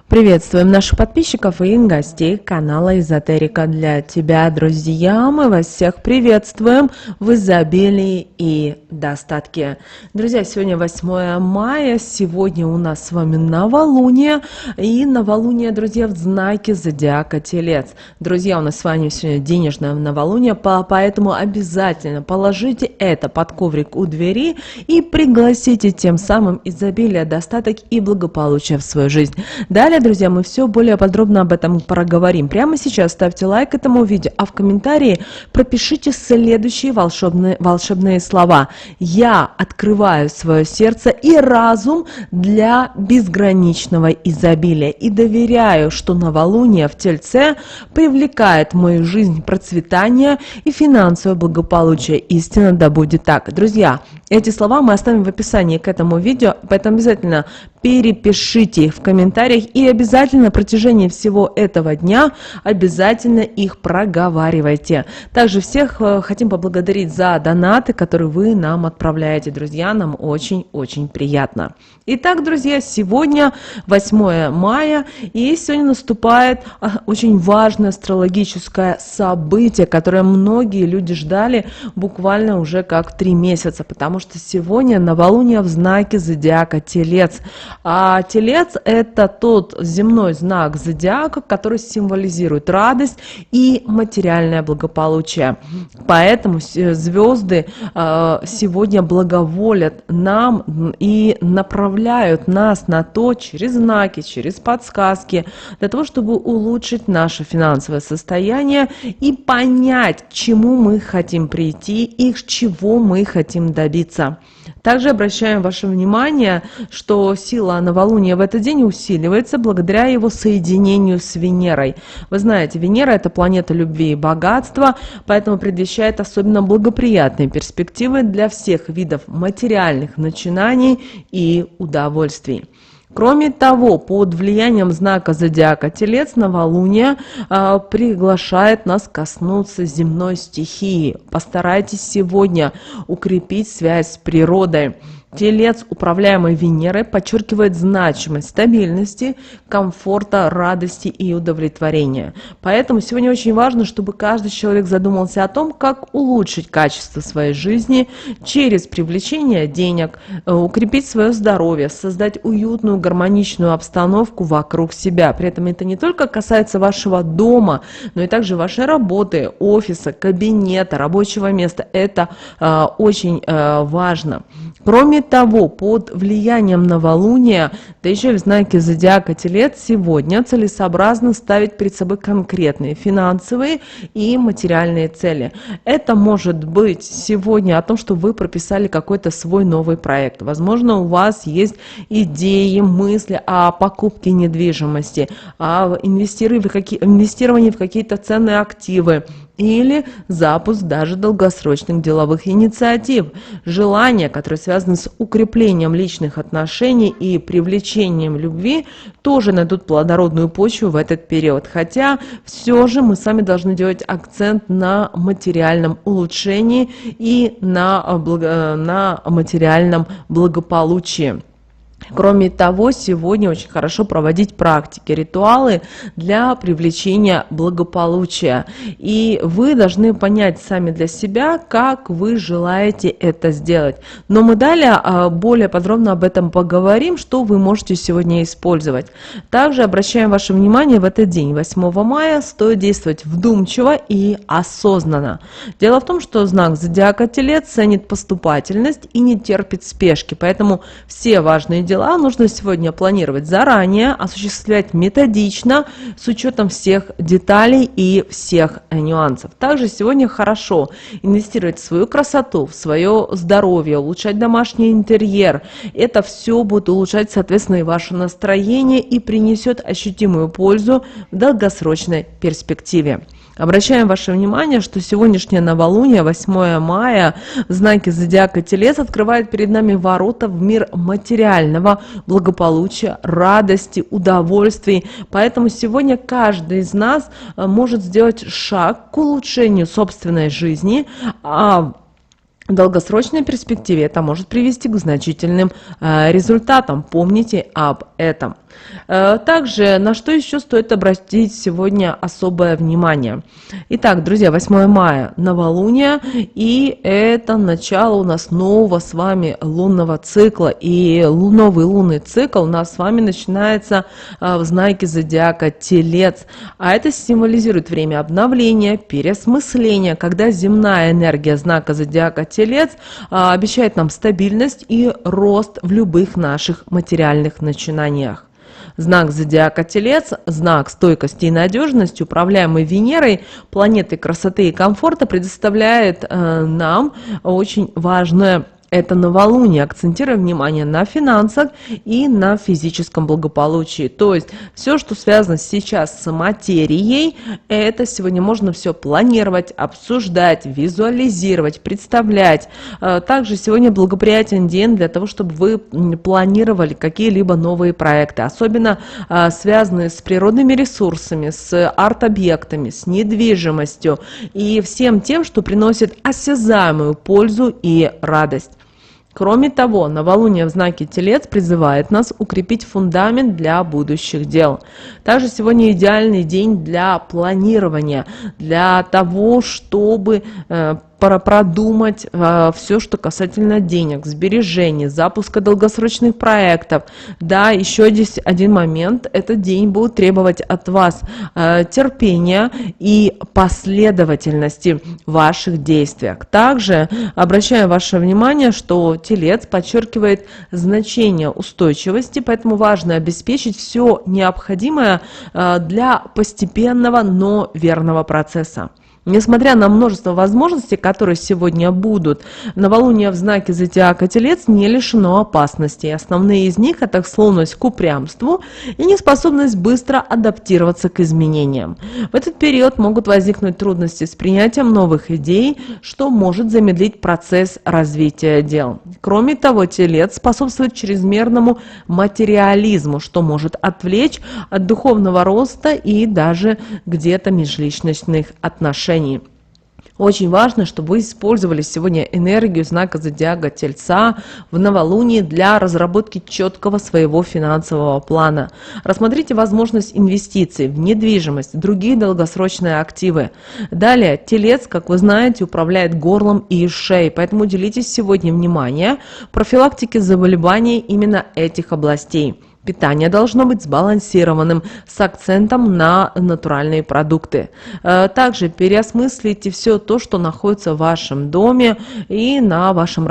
Приветствуем наших подписчиков и гостей канала Эзотерика для тебя, друзья. Мы вас всех приветствуем в изобилии и достатке. Друзья, сегодня 8 мая, сегодня у нас с вами новолуние. И новолуние, друзья, в знаке зодиака Телец. Друзья, у нас с вами сегодня денежное новолуние, поэтому обязательно положите это под коврик у двери и пригласите тем самым изобилие, достаток и благополучие в свою жизнь. Далее, друзья, мы все более подробно об этом проговорим. Прямо сейчас ставьте лайк этому видео, а в комментарии пропишите следующие волшебные слова. Я открываю свое сердце и разум для безграничного изобилия и доверяю, что новолуние в Тельце привлекает в мою жизнь процветание и финансовое благополучие. Истинно да будет так. Друзья, эти слова мы оставим в описании к этому видео, поэтому обязательно перепишите их в комментариях и обязательно на протяжении всего этого дня обязательно их проговаривайте. Также всех хотим поблагодарить за донаты, которые вы нам отправляете, друзья, нам очень-очень приятно. Итак, друзья, сегодня 8 мая, и сегодня наступает очень важное астрологическое событие, которое многие люди ждали буквально уже как 3 месяца, потому что сегодня новолуние в знаке зодиака Телец. А Телец – это тот земной знак зодиака, который символизирует радость и материальное благополучие. Поэтому звезды сегодня благоволят нам и направляют нас на то через знаки, через подсказки, для того, чтобы улучшить наше финансовое состояние и понять, к чему мы хотим прийти и чего мы хотим добиться. Также обращаем ваше внимание, что сила новолуния в этот день усиливается благодаря его соединению с Венерой. Вы знаете, Венера – это планета любви и богатства, поэтому предвещает особенно благоприятные перспективы для всех видов материальных начинаний и удовольствий. Кроме того, под влиянием знака зодиака Телец новолуние приглашает нас коснуться земной стихии. Постарайтесь сегодня укрепить связь с природой. Телец, управляемый Венерой, подчеркивает значимость стабильности, комфорта, радости и удовлетворения. Поэтому сегодня очень важно, чтобы каждый человек задумался о том, как улучшить качество своей жизни через привлечение денег, укрепить свое здоровье, создать уютную, гармоничную обстановку вокруг себя. При этом это не только касается вашего дома, но и также вашей работы, офиса, кабинета, рабочего места. Это очень важно. Кроме того, под влиянием новолуния, да еще и в знаке зодиака Телец, сегодня целесообразно ставить перед собой конкретные финансовые и материальные цели. Это может быть сегодня о том, что вы прописали какой-то свой новый проект. Возможно, у вас есть идеи, мысли о покупке недвижимости, о инвестировании в какие-то ценные активы, или запуск даже долгосрочных деловых инициатив. Желания, которые связаны с укреплением личных отношений и привлечением любви, тоже найдут плодородную почву в этот период. Хотя все же мы сами должны делать акцент на материальном улучшении и на материальном благополучии. Кроме того, сегодня очень хорошо проводить практики, ритуалы для привлечения благополучия. И вы должны понять сами для себя, как вы желаете это сделать. Но мы далее более подробно об этом поговорим, что вы можете сегодня использовать. Также обращаем ваше внимание, в этот день, 8 мая, стоит действовать вдумчиво и осознанно. Дело в том, что знак зодиака Телец ценит поступательность и не терпит спешки, поэтому все важные дела нужно сегодня планировать заранее, осуществлять методично, с учетом всех деталей и всех нюансов. Также сегодня хорошо инвестировать в свою красоту, в свое здоровье, улучшать домашний интерьер. Это все будет улучшать, соответственно, и ваше настроение и принесет ощутимую пользу в долгосрочной перспективе. Обращаем ваше внимание, что сегодняшнее новолуние, 8 мая, в знаке зодиака Телец открывает перед нами ворота в мир материального благополучия, радости, удовольствий. Поэтому сегодня каждый из нас может сделать шаг к улучшению собственной жизни, В долгосрочной перспективе это может привести к значительным результатам. Помните об этом. Также, на что еще стоит обратить сегодня особое внимание. Итак, друзья, 8 мая новолуние, и это начало у нас нового с вами лунного цикла. И новый лунный цикл у нас с вами начинается в знаке зодиака Телец. А это символизирует время обновления, переосмысления, когда земная энергия знака зодиака Телец обещает нам стабильность и рост в любых наших материальных начинаниях. Знак зодиака Телец, знак стойкости и надежности, управляемый Венерой, планетой красоты и комфорта, предоставляет нам очень важное это новолуние, акцентируя внимание на финансах и на физическом благополучии. То есть все, что связано сейчас с материей, это сегодня можно все планировать, обсуждать, визуализировать, представлять. Также сегодня благоприятен день для того, чтобы вы планировали какие-либо новые проекты, особенно связанные с природными ресурсами, с арт-объектами, с недвижимостью и всем тем, что приносит осязаемую пользу и радость. Кроме того, новолуние в знаке Телец призывает нас укрепить фундамент для будущих дел. Также сегодня идеальный день для планирования, для того, чтобы продумать все, что касательно денег, сбережений, запуска долгосрочных проектов. Да, еще один момент. Этот день будет требовать от вас терпения и последовательности в ваших действиях. Также обращаю ваше внимание, что Телец подчеркивает значение устойчивости, поэтому важно обеспечить все необходимое для постепенного, но верного процесса. Несмотря на множество возможностей, которые сегодня будут, новолуние в знаке зодиака Телец не лишено опасностей. Основные из них – это склонность к упрямству и неспособность быстро адаптироваться к изменениям. В этот период могут возникнуть трудности с принятием новых идей, что может замедлить процесс развития дел. Кроме того, Телец способствует чрезмерному материализму, что может отвлечь от духовного роста и даже где-то межличностных отношений. Очень важно, чтобы вы использовали сегодня энергию знака зодиака Тельца в новолунии для разработки четкого своего финансового плана. Рассмотрите возможность инвестиций в недвижимость, в другие долгосрочные активы. Далее, Телец, как вы знаете, управляет горлом и шеей, поэтому уделите сегодня внимание профилактике заболеваний именно этих областей. Питание должно быть сбалансированным, с акцентом на натуральные продукты. Также переосмыслите все то, что находится в вашем доме и в вашем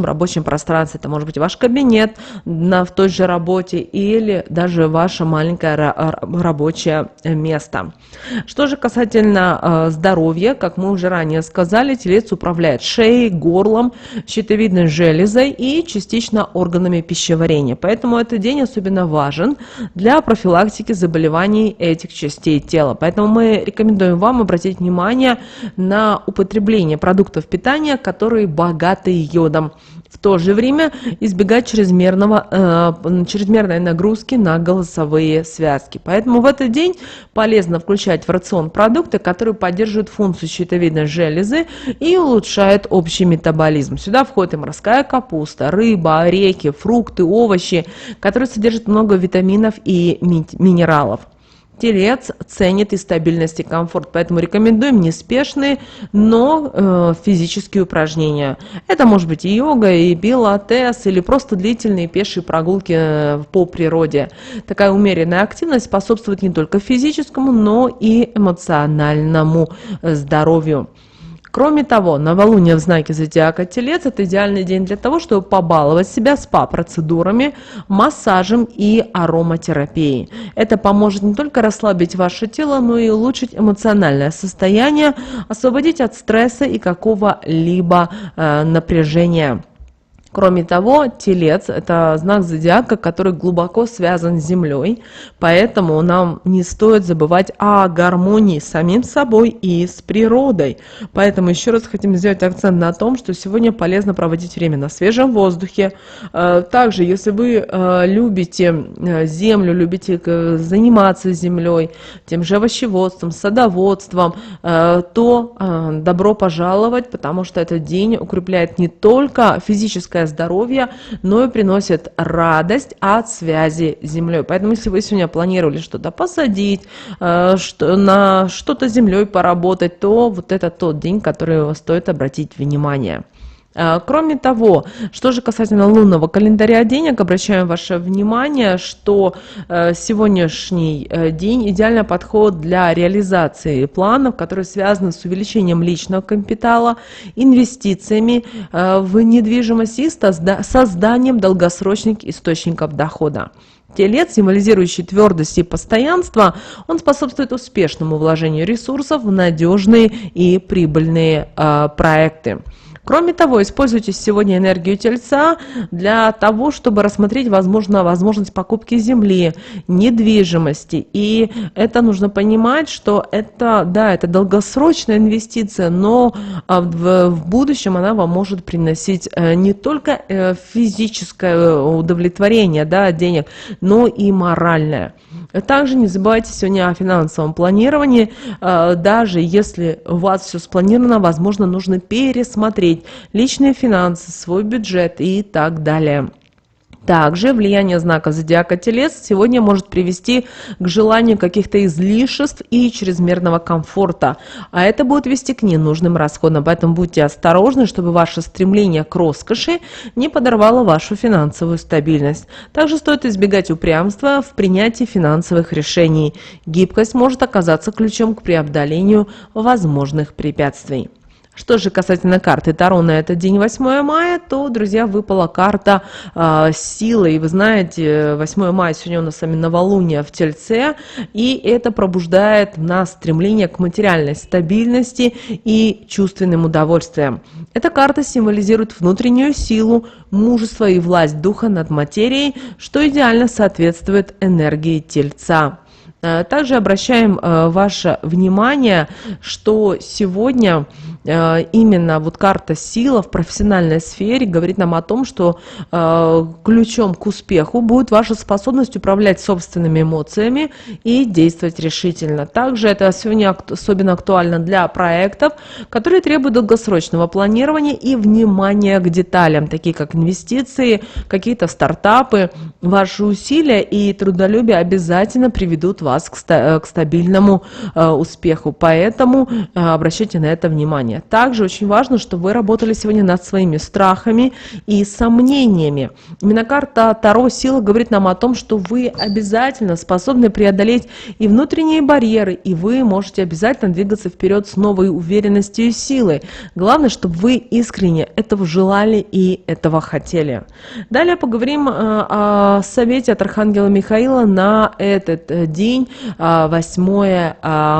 рабочем пространстве. Это может быть ваш кабинет в той же работе или даже ваше маленькое рабочее место. Что же касательно здоровья, как мы уже ранее сказали, Телец управляет шеей, горлом, щитовидной железой и частично органами пищеварения. Поэтому этот день особенно важен для профилактики заболеваний этих частей тела. Поэтому мы рекомендуем вам обратить внимание на употребление продуктов питания, которые богаты йодом. В то же время избегать чрезмерной нагрузки на голосовые связки. Поэтому в этот день полезно включать в рацион продукты, которые поддерживают функцию щитовидной железы и улучшают общий метаболизм. Сюда входит и морская капуста, рыба, орехи, фрукты, овощи, которые содержат много витаминов и минералов. Телец ценит и стабильность, и комфорт, поэтому рекомендуем неспешные, но физические упражнения. Это может быть и йога, и пилатес, или просто длительные пешие прогулки по природе. Такая умеренная активность способствует не только физическому, но и эмоциональному здоровью. Кроме того, новолуние в знаке зодиака Телец – это идеальный день для того, чтобы побаловать себя СПА-процедурами, массажем и ароматерапией. Это поможет не только расслабить ваше тело, но и улучшить эмоциональное состояние, освободить от стресса и какого-либо напряжения. Кроме того, Телец– это знак зодиака, который глубоко связан с Землей, поэтому нам не стоит забывать о гармонии с самим собой и с природой. Поэтому еще раз хотим сделать акцент на том, что сегодня полезно проводить время на свежем воздухе. Также, если вы любите землю, любите заниматься землей, тем же овощеводством, садоводством, то добро пожаловать, потому что этот день укрепляет не только физическое здоровье, но и приносит радость от связи с землей. Поэтому, если вы сегодня планировали что-то посадить, на что-то с землей поработать, то вот это тот день, который стоит обратить внимание. Кроме того, что же касательно лунного календаря денег, обращаем ваше внимание, что сегодняшний день идеально подходит для реализации планов, которые связаны с увеличением личного капитала, инвестициями в недвижимость и созданием долгосрочных источников дохода. Телец, символизирующий твердость и постоянство, он способствует успешному вложению ресурсов в надежные и прибыльные проекты. Кроме того, используйте сегодня энергию Тельца для того, чтобы рассмотреть возможность покупки земли, недвижимости. И это нужно понимать, что это долгосрочная инвестиция, но в будущем она вам может приносить не только физическое удовлетворение денег, но и моральное. Также не забывайте сегодня о финансовом планировании. Даже если у вас все спланировано, возможно, нужно пересмотреть личные финансы, свой бюджет и так далее. Также влияние знака зодиака Телец сегодня может привести к желанию каких-то излишеств и чрезмерного комфорта, а это будет вести к ненужным расходам. Поэтому будьте осторожны, чтобы ваше стремление к роскоши не подорвало вашу финансовую стабильность. Также стоит избегать упрямства в принятии финансовых решений. Гибкость может оказаться ключом к преодолению возможных препятствий. Что же касательно карты Таро на этот день, 8 мая, то, друзья, выпала карта силы. И вы знаете, 8 мая сегодня у нас с вами новолуние в Тельце, и это пробуждает в нас стремление к материальной стабильности и чувственным удовольствиям. Эта карта символизирует внутреннюю силу, мужество и власть духа над материей, что идеально соответствует энергии Тельца. Также обращаем ваше внимание, что сегодня именно вот карта сила в профессиональной сфере говорит нам о том, что ключом к успеху будет ваша способность управлять собственными эмоциями и действовать решительно. Также это сегодня особенно актуально для проектов, которые требуют долгосрочного планирования и внимания к деталям, такие как инвестиции, какие-то стартапы. Ваши усилия и трудолюбие обязательно приведут вас к стабильному успеху, поэтому обращайте на это внимание. Также очень важно, чтобы вы работали сегодня над своими страхами и сомнениями. Именно карта Таро Сила говорит нам о том, что вы обязательно способны преодолеть и внутренние барьеры, и вы можете обязательно двигаться вперед с новой уверенностью и силой. Главное, чтобы вы искренне этого желали и этого хотели. Далее поговорим о совете от Архангела Михаила на этот день, 8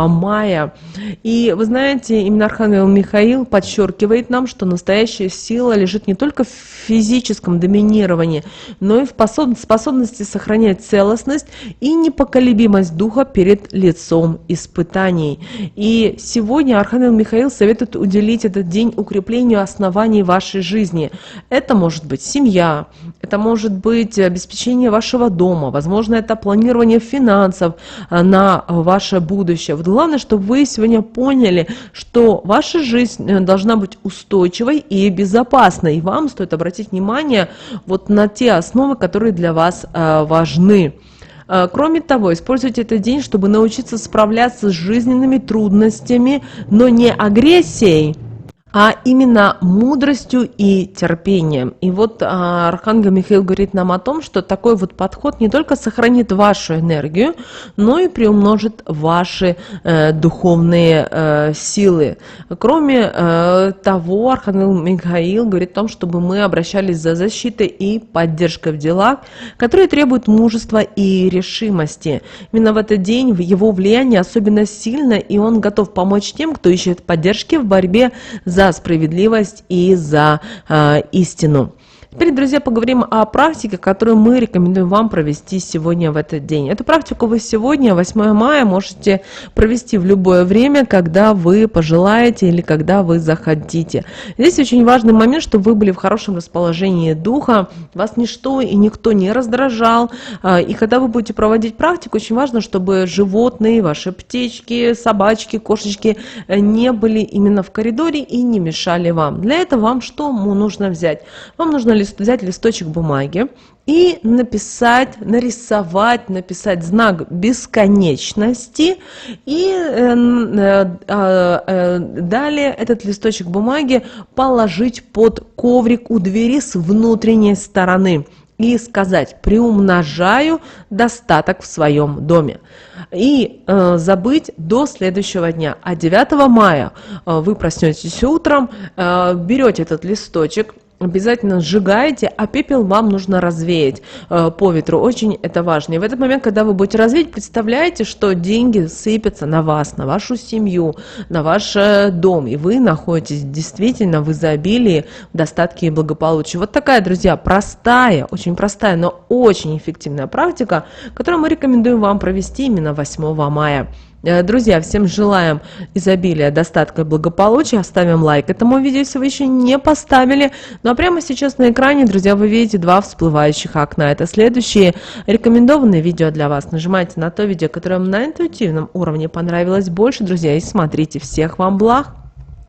мая. И вы знаете, именно Архангел Михаил подчеркивает нам, что настоящая сила лежит не только в физическом доминировании, но и в способности сохранять целостность и непоколебимость духа перед лицом испытаний. И сегодня Архангел Михаил советует уделить этот день укреплению оснований вашей жизни. Это может быть семья, это может быть обеспечение вашего дома, возможно, это планирование финансов на ваше будущее. Вот главное, чтобы вы сегодня поняли, что ваша жизнь должна быть устойчивой и безопасной. И вам стоит обратить внимание вот на те основы, которые для вас важны. Кроме того, используйте этот день, чтобы научиться справляться с жизненными трудностями, но не агрессией, а именно мудростью и терпением. И вот Архангел Михаил говорит нам о том, что такой вот подход не только сохранит вашу энергию, но и приумножит ваши духовные силы. Кроме того, Архангел Михаил говорит о том, чтобы мы обращались за защитой и поддержкой в делах, которые требуют мужества и решимости. Именно в этот день его влияние особенно сильно, и он готов помочь тем, кто ищет поддержки в борьбе за справедливость и за истину. Теперь, друзья, поговорим о практике, которую мы рекомендуем вам провести сегодня в этот день. Эту практику вы сегодня, 8 мая, можете провести в любое время, когда вы пожелаете или когда вы захотите. Здесь очень важный момент, чтобы вы были в хорошем расположении духа, вас ничто и никто не раздражал. И когда вы будете проводить практику, очень важно, чтобы животные, ваши птички, собачки, кошечки не были именно в коридоре и не мешали вам. Для этого вам что нужно взять? Вам нужно взять листочек бумаги и написать знак бесконечности. И далее этот листочек бумаги положить под коврик у двери с внутренней стороны. И сказать: приумножаю достаток в своем доме. И забыть до следующего дня. А 9 мая вы проснетесь утром, берете этот листочек, обязательно сжигаете, а пепел вам нужно развеять по ветру. Очень это важно. И в этот момент, когда вы будете развеять, представляете, что деньги сыпятся на вас, на вашу семью, на ваш дом. И вы находитесь действительно в изобилии, в достатке и благополучии. Вот такая, друзья, простая, очень простая, но очень эффективная практика, которую мы рекомендуем вам провести именно 8 мая. Друзья, всем желаем изобилия, достатка и благополучия. Оставим лайк этому видео, если вы еще не поставили. Ну а прямо сейчас на экране, друзья, вы видите 2 всплывающих окна. Это следующие рекомендованные видео для вас. Нажимайте на то видео, которое вам на интуитивном уровне понравилось больше, друзья, и смотрите. Всех вам благ!